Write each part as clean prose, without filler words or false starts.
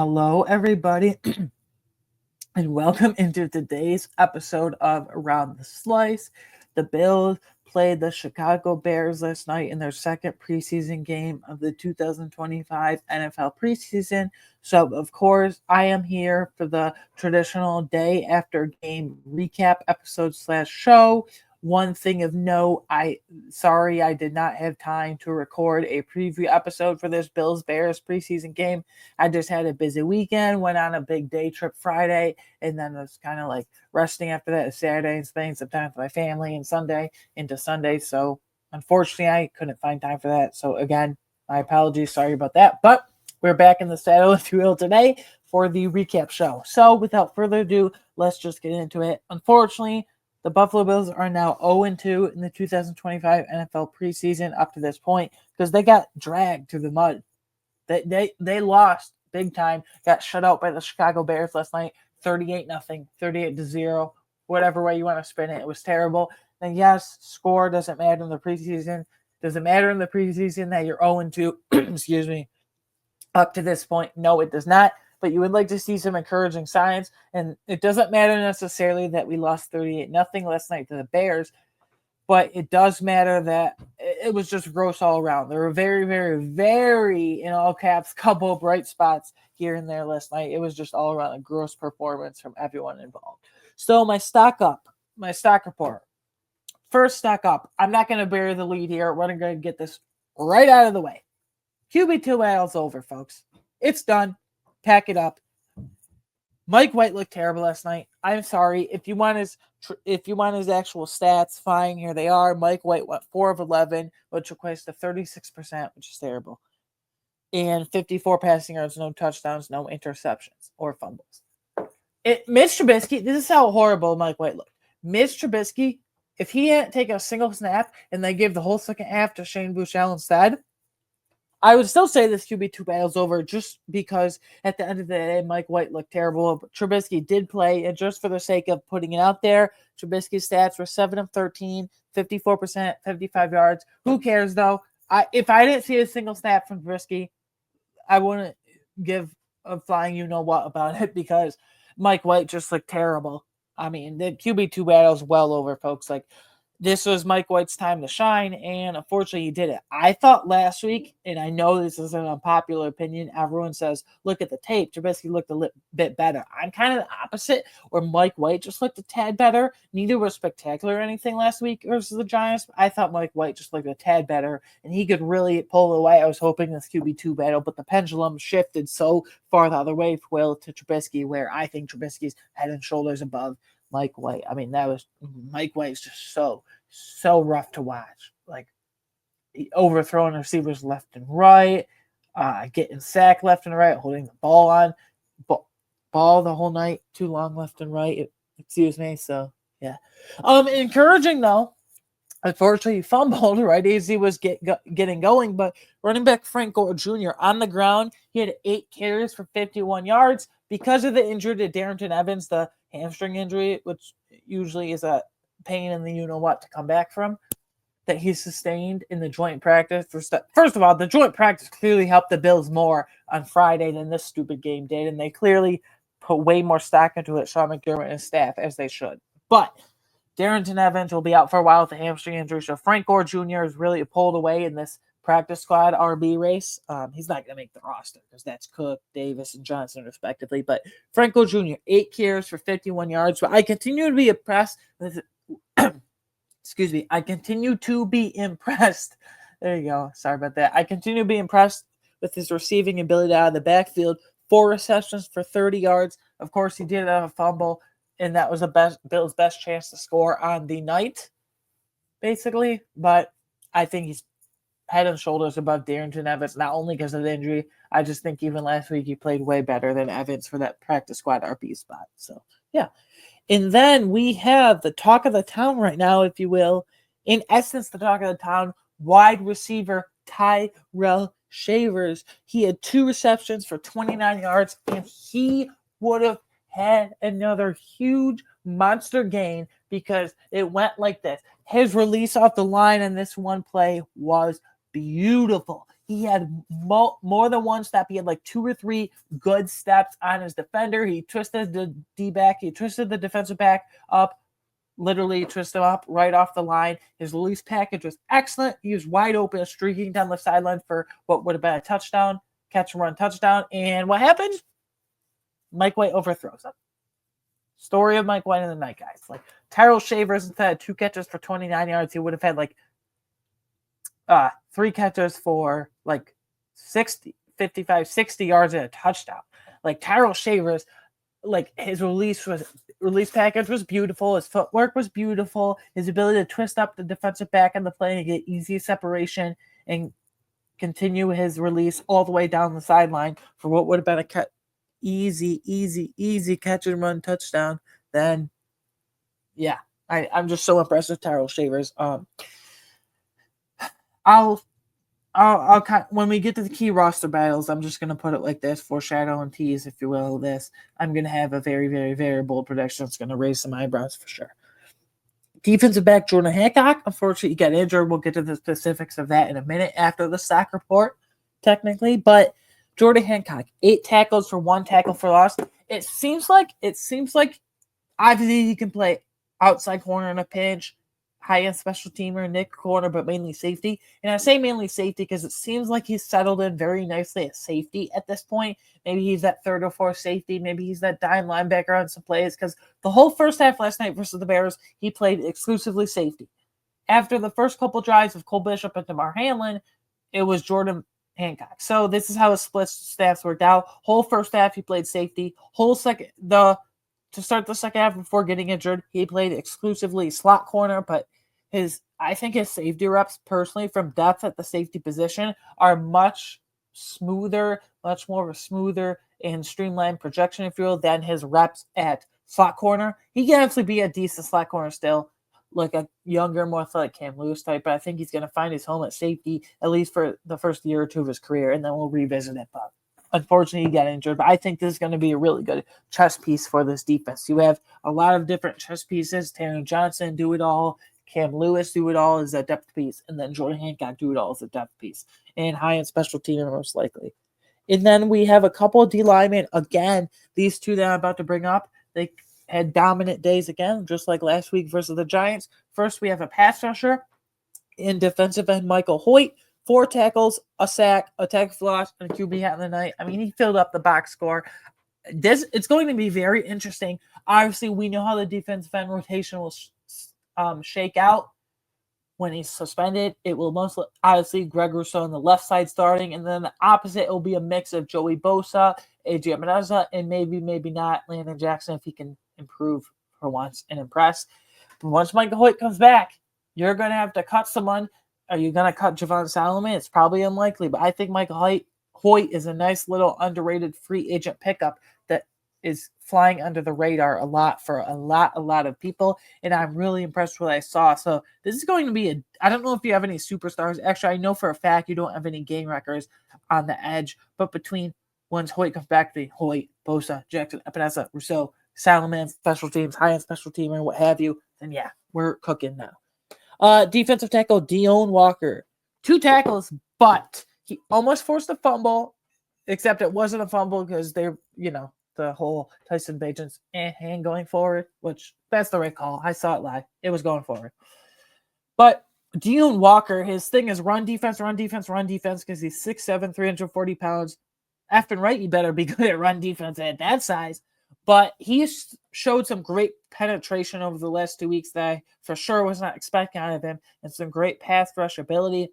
Hello, everybody, and welcome into today's episode of Around the Slice. The Bills played the Chicago Bears last night in their second preseason game of the 2025 NFL preseason. So, of course, I am here for the traditional day after game recap episode slash show. One thing of note, I did not have time to record a preview episode for this Bills Bears preseason game. I just had a busy weekend, went on a big day trip Friday, and then was kind of like resting after that Saturday and spending some time with my family and Sunday into Sunday. So unfortunately, I couldn't find time for that. So again, my apologies. Sorry about that. But we're back in the saddle, if you will, today for the recap show. So without further ado, let's just get into it. Unfortunately, the Buffalo Bills are now 0-2 in the 2025 NFL preseason up to this point because they got dragged through the mud. They lost big time, got shut out by the Chicago Bears last night, 38-0, 38-0, whatever way you want to spin it. It was terrible. And yes, score doesn't matter in the preseason. Does it matter in the preseason that you're 0-2, excuse me, up to this point? No, it does not. But you would like to see some encouraging signs. And it doesn't matter necessarily that we lost 38-0 last night to the Bears, but it does matter that it was just gross all around. There were very, very, very, in all caps, couple of bright spots here and there last night. It was just all around a gross performance from everyone involved. So my stock report. First stock up. I'm not going to bury the lead here. We're going to get this right out of the way. QB2 battle's over, folks. It's done. Pack it up. Mike White looked terrible last night. I'm sorry. If you want his actual stats, fine. Here they are. Mike White went 4 of 11, which equates to 36%, which is terrible. And 54 passing yards, no touchdowns, no interceptions or fumbles. Mitch Trubisky, this is how horrible Mike White looked. Mitch Trubisky, if he hadn't taken a single snap and they gave the whole second half to Shane Buechele instead, I would still say this QB2 battle's over just because at the end of the day, Mike White looked terrible. But Trubisky did play, and just for the sake of putting it out there, Trubisky's stats were 7 of 13, 54%, 55 yards. Who cares, though? If I didn't see a single snap from Trubisky, I wouldn't give a flying you-know-what about it because Mike White just looked terrible. I mean, the QB2 battle's well over, folks. Like, this was Mike White's time to shine, and unfortunately, he did it. I thought last week, and I know this is an unpopular opinion, everyone says, look at the tape. Trubisky looked a bit better. I'm kind of the opposite, where Mike White just looked a tad better. Neither was spectacular or anything last week versus the Giants. I thought Mike White just looked a tad better, and he could really pull away. I was hoping this QB2 battle, but the pendulum shifted so far the other way, Will, to Trubisky, where I think Trubisky's head and shoulders above Mike White. I mean, Mike White's just so rough to watch. Like, overthrowing receivers left and right, getting sacked left and right, holding the ball on ball the whole night, too long left and right. Excuse me. So yeah, encouraging though. Unfortunately, he fumbled right as he was getting going, but running back Frank Gore Jr. on the ground, he had 8 carries for 51 yards because of the injury to Darrington Evans, the hamstring injury, which usually is a pain in the you-know-what to come back from, that he sustained in the joint practice. First of all, the joint practice clearly helped the Bills more on Friday than this stupid game did, and they clearly put way more stock into it, Sean McDermott and his staff, as they should. But Darrington Evans will be out for a while with a hamstring injury, so Frank Gore Jr. is really pulled away in this practice squad RB race. He's not going to make the roster because that's Cook, Davis, and Johnson respectively. But Frank Gore Jr., 8 carries for 51 yards. But I continue to be impressed with excuse me. I continue to be impressed. There you go. Sorry about that. I continue to be impressed with his receiving ability out of the backfield. 4 receptions for 30 yards. Of course, he did have a fumble, and that was Bill's best chance to score on the night, basically. But I think he's head and shoulders above Darrington Evans, not only because of the injury. I just think even last week he played way better than Evans for that practice squad RB spot. So, yeah. And then we have the talk of the town right now, if you will. In essence, the talk of the town, wide receiver Tyrell Shavers. He had 2 receptions for 29 yards, and he would have had another huge monster gain because it went like this. His release off the line in this one play was beautiful. he had more than one step. He had like 2 or 3 good steps on his defender. He twisted the D-back. He twisted the defensive back up, literally twisted him up right off the line. His release package was excellent. He was wide open, streaking down the sideline for what would have been a touchdown, catch and run touchdown. And what happened? Mike White overthrows him. Story of Mike White in the night, guys. Like Tyrell Shavers, instead of 2 catches for 29 yards, he would have had like 3 catches for like 60, 55, 60 yards and a touchdown. Like Tyrell Shavers, like his release package was beautiful. His footwork was beautiful. His ability to twist up the defensive back on the play and get easy separation and continue his release all the way down the sideline for what would have been a easy catch and run touchdown. Then, yeah, I'm just so impressed with Tyrell Shavers. I'll when we get to the key roster battles, I'm just gonna put it like this: foreshadow and tease, if you will. This I'm gonna have a very, very, very bold prediction. It's gonna raise some eyebrows for sure. Defensive back Jordan Hancock, unfortunately, he got injured. We'll get to the specifics of that in a minute after the sack report, technically. But Jordan Hancock, 8 tackles for 1 tackle for loss. It seems like obviously he can play outside corner in a pinch, high-end special teamer, nick corner, but mainly safety. And I say mainly safety because it seems like he's settled in very nicely at safety at this point. Maybe he's that 3rd or 4th safety. Maybe he's that dime linebacker on some plays because the whole first half last night versus the Bears, he played exclusively safety. After the first couple drives of Cole Bishop and DeMar Hamlin, it was Jordan Hancock. So this is how his split staffs worked out. Whole first half, he played safety. To start the second half before getting injured, he played exclusively slot corner, but I think his safety reps personally from depth at the safety position are much smoother, much more of a smoother and streamlined projection, if you will, than his reps at slot corner. He can actually be a decent slot corner still, like a younger, more athletic Cam Lewis type, but I think he's going to find his home at safety, at least for the first year or 2 of his career, and then we'll revisit it. But unfortunately, he got injured, but I think this is going to be a really good chess piece for this defense. You have a lot of different chess pieces. Taron Johnson, do it all. Cam Lewis, do it all as a depth piece. And then Jordan Hancock, do it all as a depth piece. And high-end special teamer, most likely. And then we have a couple of D linemen. Again, these 2 that I'm about to bring up, they had dominant days again, just like last week versus the Giants. First, we have a pass rusher in defensive end Michael Hoyt. 4 tackles, a sack, a tackle for loss, and a QB hat in the night. I mean, he filled up the box score. It's going to be very interesting. Obviously, we know how the defensive end rotation will shake out when he's suspended. It will most obviously Greg Rousseau on the left side starting, and then the opposite, it will be a mix of Joey Bosa, AJ Amendola, and maybe not Landon Jackson if he can improve for once and impress. But once Michael Hoyt comes back, you're going to have to cut someone. Are you going to cut Javon Solomon? It's probably unlikely, but I think Michael Hoyt is a nice little underrated free agent pickup that is flying under the radar a lot for a lot of people, and I'm really impressed with what I saw. So this is going to be I don't know if you have any superstars. Actually, I know for a fact you don't have any game records on the edge, but between once Hoyt comes back, between Hoyt, Bosa, Jackson, Epinesa, Rousseau, Solomon, special teams, high-end special teamer, what have you, then yeah, we're cooking now. Defensive tackle Deone Walker. 2 tackles, but he almost forced a fumble, except it wasn't a fumble because they're, the whole Tyson Bagent's hand going forward, which that's the right call. I saw it live. It was going forward. But Deone Walker, his thing is run defense, because he's 6'7", 340 pounds. Effing right, you better be good at run defense at that size. But he showed some great penetration over the last 2 weeks that I for sure was not expecting out of him, and some great pass rush ability.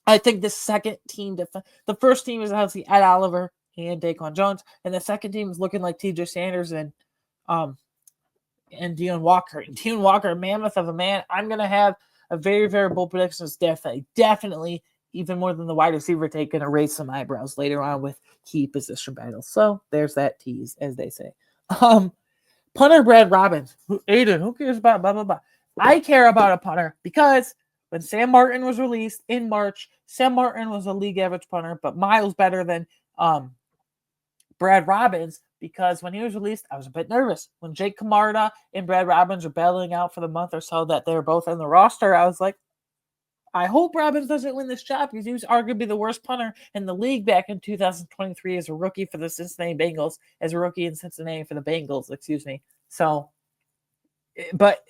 I think the second team, the first team is obviously Ed Oliver and Daquan Jones, and the second team is looking like TJ Sanders and Deone Walker. And Deone Walker, mammoth of a man. I'm going to have a very, very bold prediction. It's definitely, even more than the wide receiver take, going to raise some eyebrows later on with key position battles. So there's that tease, as they say. Punter Brad Robbins. Aiden, who cares about blah, blah, blah? I care about a punter because when Sam Martin was released in March, Sam Martin was a league average punter, but miles better than Brad Robbins, because when he was released, I was a bit nervous. When Jake Camarda and Brad Robbins were battling out for the month or so that they were both on the roster, I was like, I hope Robbins doesn't win this job because he was arguably the worst punter in the league back in 2023 as a rookie for the Cincinnati Bengals, as a rookie in Cincinnati for the Bengals, excuse me. So, but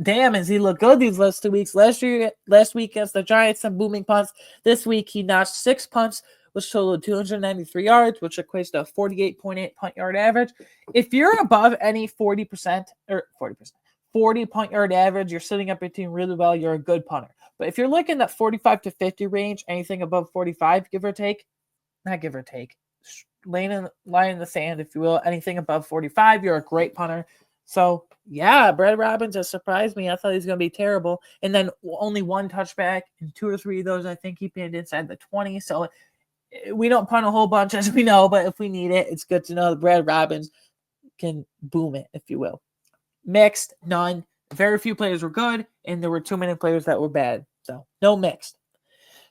damn, has he looked good these last 2 weeks? Last week against the Giants, some booming punts. This week, he notched 6 punts, which totaled 293 yards, which equates to a 48.8 punt yard average. If you're above any 40% or 40 punt yard average, you're sitting up between really well, you're a good punter. But if you're looking at 45 to 50 range, anything above 45, give or take, not give or take, line in the sand, if you will, anything above 45, you're a great punter. So, yeah, Brad Robbins has surprised me. I thought he was going to be terrible. And then only 1 touchback, and 2 or 3 of those, I think he pinned inside the 20. So, we don't punt a whole bunch, as we know, but if we need it, it's good to know that Brad Robbins can boom it, if you will. Mixed, none. Very few players were good, and there were too many players that were bad. So, no mixed.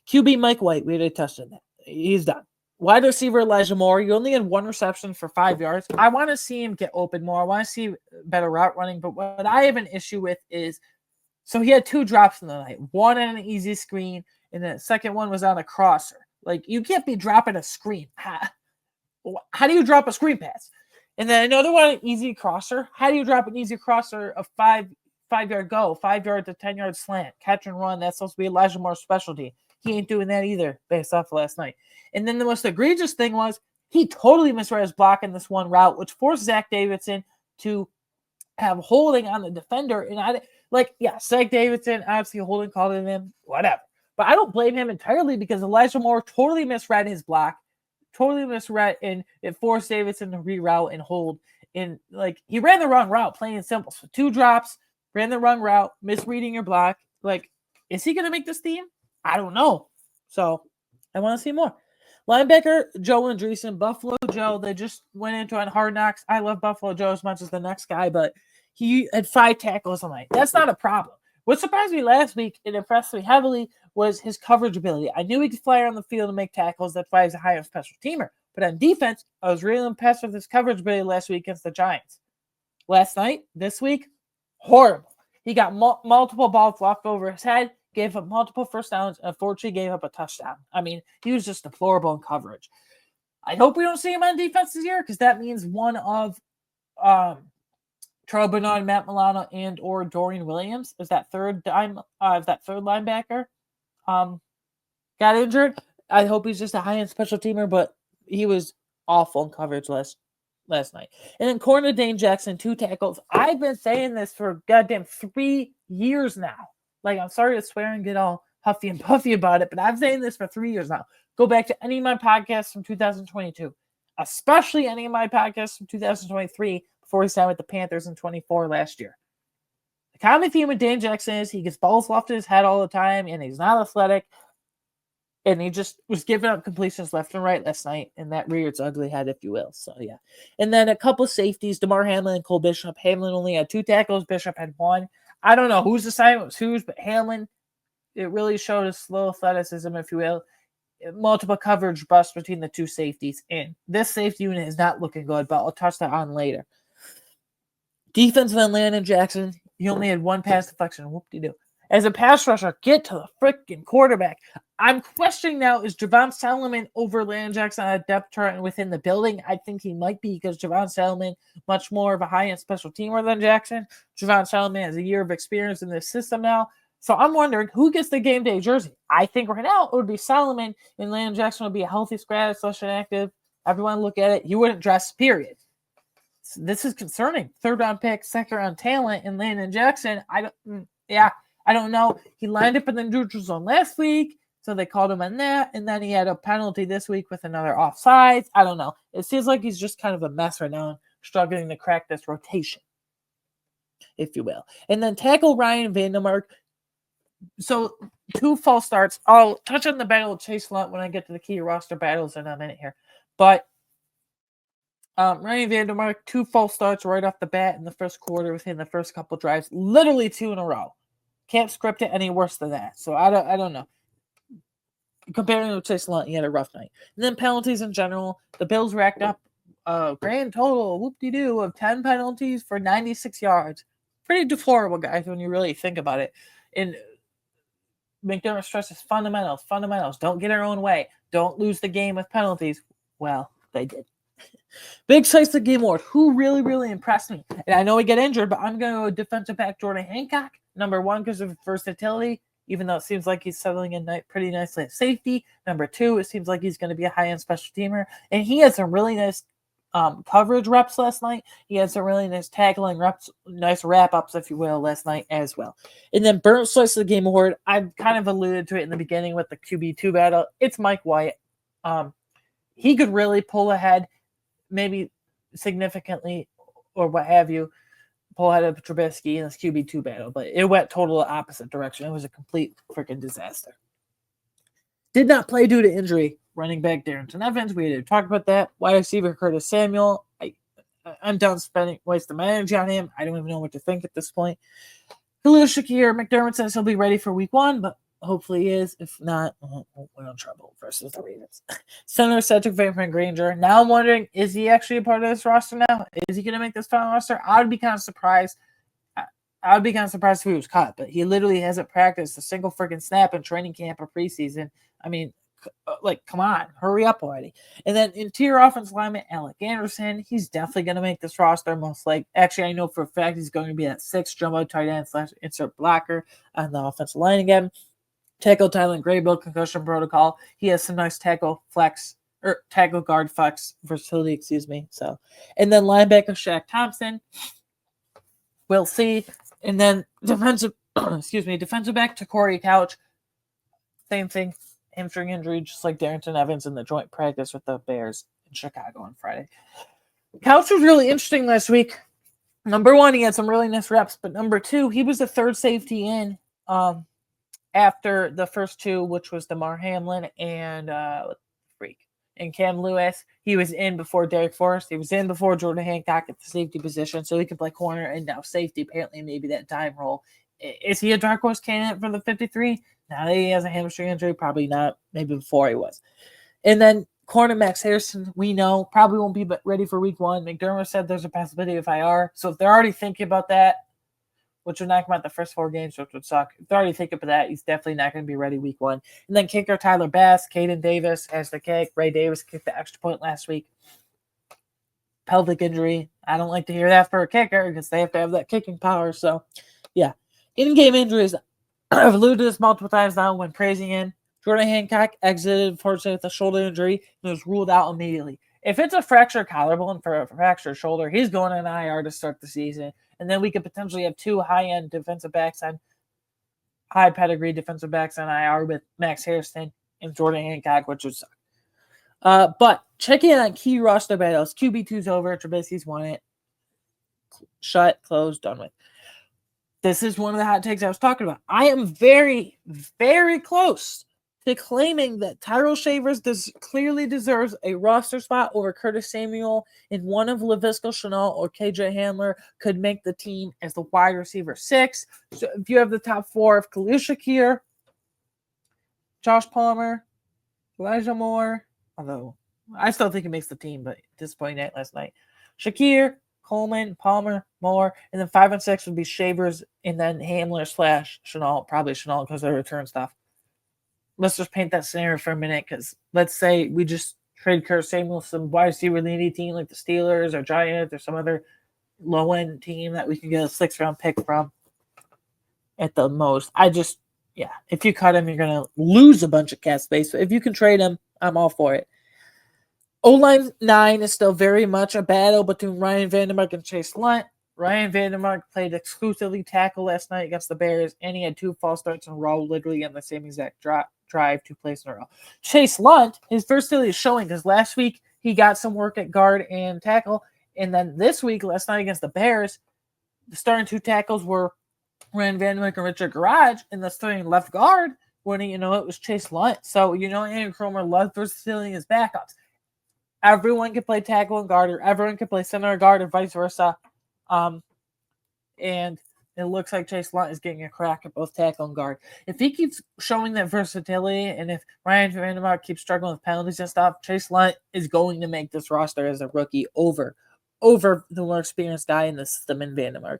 QB Mike White, we already touched on that. He's done. Wide receiver Elijah Moore, you only had 1 reception for 5 yards. I want to see him get open more. I want to see better route running. But what I have an issue with is, so he had 2 drops in the night. One on an easy screen, and the second one was on a crosser. Like, you can't be dropping a screen. How do you drop a screen pass? And then another one, an easy crosser. How do you drop an easy crosser, a 5-yard go, 5 yard to 10 yard slant, catch and run? That's supposed to be Elijah Moore's specialty. He ain't doing that either based off of last night. And then the most egregious thing was he totally misread his block in this one route, which forced Zach Davidson to have holding on the defender. And Zach Davidson, obviously holding called in him, whatever. But I don't blame him entirely because Elijah Moore totally misread his block, and it forced Davidson to reroute and hold. And he ran the wrong route, plain and simple. So 2 drops, ran the wrong route, misreading your block. Is he going to make this team? I don't know. So I want to see more. Linebacker Joe Andreessen, Buffalo Joe. They just went into on Hard Knocks. I love Buffalo Joe as much as the next guy, but he had 5 tackles a night. That's not a problem. What surprised me last week and impressed me heavily was his coverage ability. I knew he could fly around the field and make tackles. That's why he's a high-end special teamer. But on defense, I was really impressed with his coverage ability last week against the Giants. Last night, this week, horrible. He got multiple balls flopped over his head, gave up multiple first downs, and unfortunately gave up a touchdown. I mean, he was just deplorable in coverage. I hope we don't see him on defense this year because that means one of Charles Bernard, Matt Milano, and or Dorian Williams is that third linebacker got injured. I hope he's just a high-end special teamer, but he was awful in coverage last night. And then corner Dane Jackson, 2 tackles. I've been saying this for goddamn 3 years now. I'm sorry to swear and get all huffy and puffy about it, but I've saying this for 3 years now. Go back to any of my podcasts from 2022, especially any of my podcasts from 2023 before he signed with the Panthers in 24 last year. The common theme with Dane Jackson is he gets balls left in his head all the time, and he's not athletic, and he just was giving up completions left and right last night, and that reared its ugly head, if you will. So, yeah. And then a couple of safeties, DeMar Hamlin and Cole Bishop. Hamlin only had 2 tackles. Bishop had 1. I don't know whose assignment was whose, but Hamlin, it really showed his slow athleticism, if you will. Multiple coverage busts between the 2 safeties. And this safety unit is not looking good, but I'll touch that on later. Defensive end Landon Jackson, he only had 1 pass deflection. Whoop-de-doo. As a pass rusher, get to the freaking quarterback. I'm questioning now, is Javon Solomon over Landon Jackson on a depth chart and within the building? I think he might be because Javon Solomon, much more of a high-end special teamer than Jackson. Javon Solomon has a year of experience in this system now. So I'm wondering who gets the game day jersey. I think right now it would be Solomon, and Landon Jackson would be a healthy scratch, /inactive. Everyone look at it. You wouldn't dress, period. So this is concerning. 3rd-round pick, 2nd-round talent, and Landon Jackson. I don't know. He lined up in the neutral zone last week, so they called him on that, and then he had a penalty this week with another offsides. I don't know. It seems like he's just kind of a mess right now, struggling to crack this rotation, if you will. And then tackle Ryan Vandermark. So 2 false starts. I'll touch on the battle of Chase Lunt when I get to the key roster battles in a minute here. But Ryan Vandermark, 2 false starts right off the bat in the first quarter within the first couple drives. Literally 2 in a row. Can't script it any worse than that. So I don't know. Comparing to Chase Lunt, he had a rough night. And then penalties in general. The Bills racked up a grand total, whoop-de-doo, of 10 penalties for 96 yards. Pretty deplorable, guys, when you really think about it. And McDermott stresses fundamentals. Don't get our own way. Don't lose the game with penalties. Well, they did. Big size the game award. Who really, really impressed me? And I know he get injured, but I'm going to go defensive back Jordan Hancock. Number one, because of versatility, even though it seems like he's settling in pretty nicely at safety. Number two, it seems like he's going to be a high-end special teamer. And he had some really nice coverage reps last night. He had some really nice tackling reps, nice wrap-ups, if you will, last night as well. And then Burnt Slice of the Game Award, I've kind of alluded to it in the beginning with the QB2 battle. It's Mike White. He could really pull ahead, maybe significantly or what have you, pull ahead of Trubisky in this QB2 battle, but it went total opposite direction. It was a complete freaking disaster. Did not play due to injury. Running back Darrington Evans, we had talked about that. Wide receiver Curtis Samuel, I'm done wasting my energy on him. I don't even know what to think at this point. Khalil Shakir, McDermott says he'll be ready for week one, but hopefully he is. If not, we're in trouble versus the Ravens. Center Cedric Van Granger. Now I'm wondering, is he actually a part of this roster now? Is he going to make this final roster? I would be kind of surprised. I would be kind of surprised if he was cut, but he literally hasn't practiced a single freaking snap in training camp or preseason. I mean, come on, hurry up already. And then interior offense lineman Alec Anderson, he's definitely going to make this roster. Most likely, actually, I know for a fact he's going to be that 6 jumbo tight end / insert blocker on the offensive line again. Tackle Tylen Graybill concussion protocol. He has some nice tackle guard flex versatility, So, and then linebacker Shaq Thompson. We'll see. And then defensive back to Corey Couch. Same thing. Hamstring injury, just like Darrington Evans in the joint practice with the Bears in Chicago on Friday. Couch was really interesting last week. Number one, he had some really nice reps, but number two, he was the third safety in after the first two, which was Damar Hamlin and Cam Lewis. He was in before Derek Forrest. He was in before Jordan Hancock at the safety position, so he could play corner and now safety, apparently maybe that dime role. Is he a dark horse candidate for the 53? Now that he has a hamstring injury, probably not. Maybe before he was. And then corner Max Harrison, we know, probably won't be ready for week one. McDermott said there's a possibility of IR. So if they're already thinking about that, which would knock him out the first 4 games, which would suck. If they're already thinking about that, he's definitely not going to be ready week one. And then kicker Tyler Bass, Caden Davis has the kick. Ray Davis kicked the extra point last week. Pelvic injury. I don't like to hear that for a kicker because they have to have that kicking power. So, yeah. In-game injuries. I've alluded to this multiple times now when praising him. Jordan Hancock exited, unfortunately, with a shoulder injury and was ruled out immediately. If it's a fractured collarbone for a fractured shoulder, he's going in IR to start the season. And then we could potentially have 2 high-end defensive backs on high pedigree defensive backs on IR with Max Harrison and Jordan Hancock, which would suck. But check in on key roster battles. QB2's over. Trubisky's won it. Shut, closed, done with. This is one of the hot takes I was talking about. I am very, very close to claiming that Tyrell Shavers clearly deserves a roster spot over Curtis Samuel, and one of Laviska Shenault or KJ Hamler could make the team as the wide receiver 6. So if you have the top 4 of Khalil Shakir, Josh Palmer, Elijah Moore, although I still think he makes the team, but disappointing night last night. Shakir, Coleman, Palmer, Moore, and then 5 and 6 would be Shavers, and then Hamler / Shenault, probably Shenault because of the return stuff. Let's just paint that scenario for a minute, because let's say we just trade Curtis Samuel some wide receiver needy team like the Steelers or Giants or some other low-end team that we can get a 6th-round pick from at the most. If you cut him, you're going to lose a bunch of cap space. But if you can trade him, I'm all for it. O-line 9 is still very much a battle between Ryan Vandermark and Chase Lunt. Ryan Vandermark played exclusively tackle last night against the Bears, and he had 2 false starts in a row, literally on the same exact drive, 2 plays in a row. Chase Lunt, his versatility is showing, because last week he got some work at guard and tackle, and then this week, last night against the Bears, the starting 2 tackles were Ryan Vandermark and Richard Garage, and the starting left guard, it was Chase Lunt. So, Andrew Cromer loves versatility in his backups. Everyone can play tackle and guard, or everyone can play center or guard, or vice versa. And it looks like Chase Lunt is getting a crack at both tackle and guard. If he keeps showing that versatility, and if Ryan Vandermark keeps struggling with penalties and stuff, Chase Lunt is going to make this roster as a rookie over the more experienced guy in the system in Vandermark.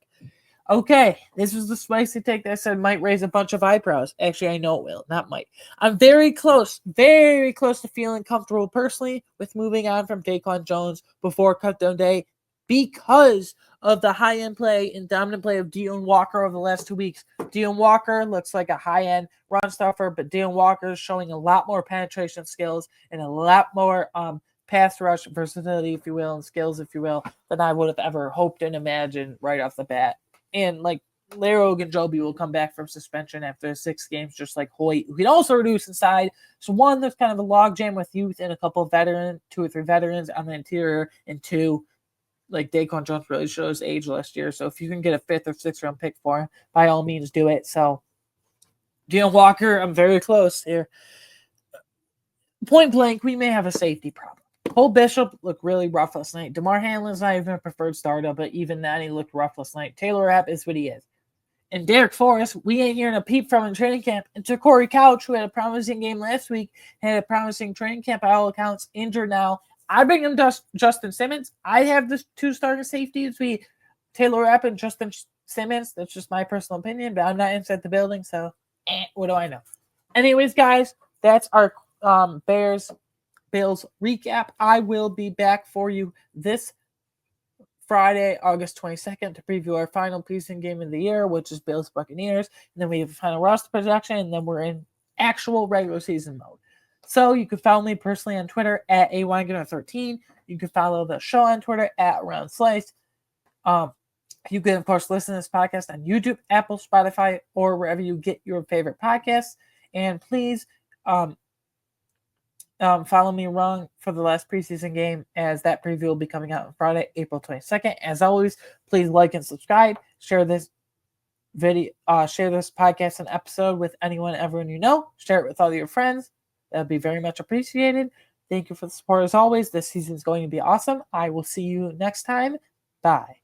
Okay, this was the spicy take that I said might raise a bunch of eyebrows. Actually, I know it will, not might. I'm very close to feeling comfortable personally with moving on from Daquan Jones before cutdown day because of the high-end play and dominant play of Deon Walker over the last 2 weeks. Deon Walker looks like a high-end run stuffer, but Deon Walker is showing a lot more penetration skills and a lot more pass rush versatility, if you will, and skills, if you will, than I would have ever hoped and imagined right off the bat. And like Larry Ogunjobi will come back from suspension after 6 games, just like Hoyt, who can also reduce inside. So one, there's kind of a logjam with youth and a couple of 2 or 3 veterans on the interior, and 2, like Daquan Jones really shows age last year. So if you can get a 5th or 6th round pick for him, by all means do it. So Deon Walker, I'm very close here. Point blank, we may have a safety problem. Cole Bishop looked really rough last night. DeMar Hamlin's not even a preferred starter, but even then he looked rough last night. Taylor Rapp is what he is. And Derek Forrest, we ain't hearing a peep from in training camp. And to Corey Couch, who had a promising game last week, had a promising training camp by all accounts, injured now. I bring him Justin Simmons. I have the 2 starting safeties. Taylor Rapp and Justin Simmons. That's just my personal opinion, but I'm not inside the building, so what do I know? Anyways, guys, that's our Bills recap. I will be back for you this Friday, August 22nd, to preview our final preseason game of the year, which is Bills Buccaneers. And then we have a final roster projection, and then we're in actual regular season mode. So you can follow me personally on Twitter at AWeingartner13. You can follow the show on Twitter at Around Slice. You can, of course, listen to this podcast on YouTube, Apple, Spotify, or wherever you get your favorite podcasts. And please follow me wrong for the last preseason game, as that preview will be coming out on Friday, April 22nd. As always, please like and subscribe. Share this podcast and episode with everyone you know. Share it with all your friends. That would be very much appreciated. Thank you for the support as always. This season is going to be awesome. I will see you next time. Bye.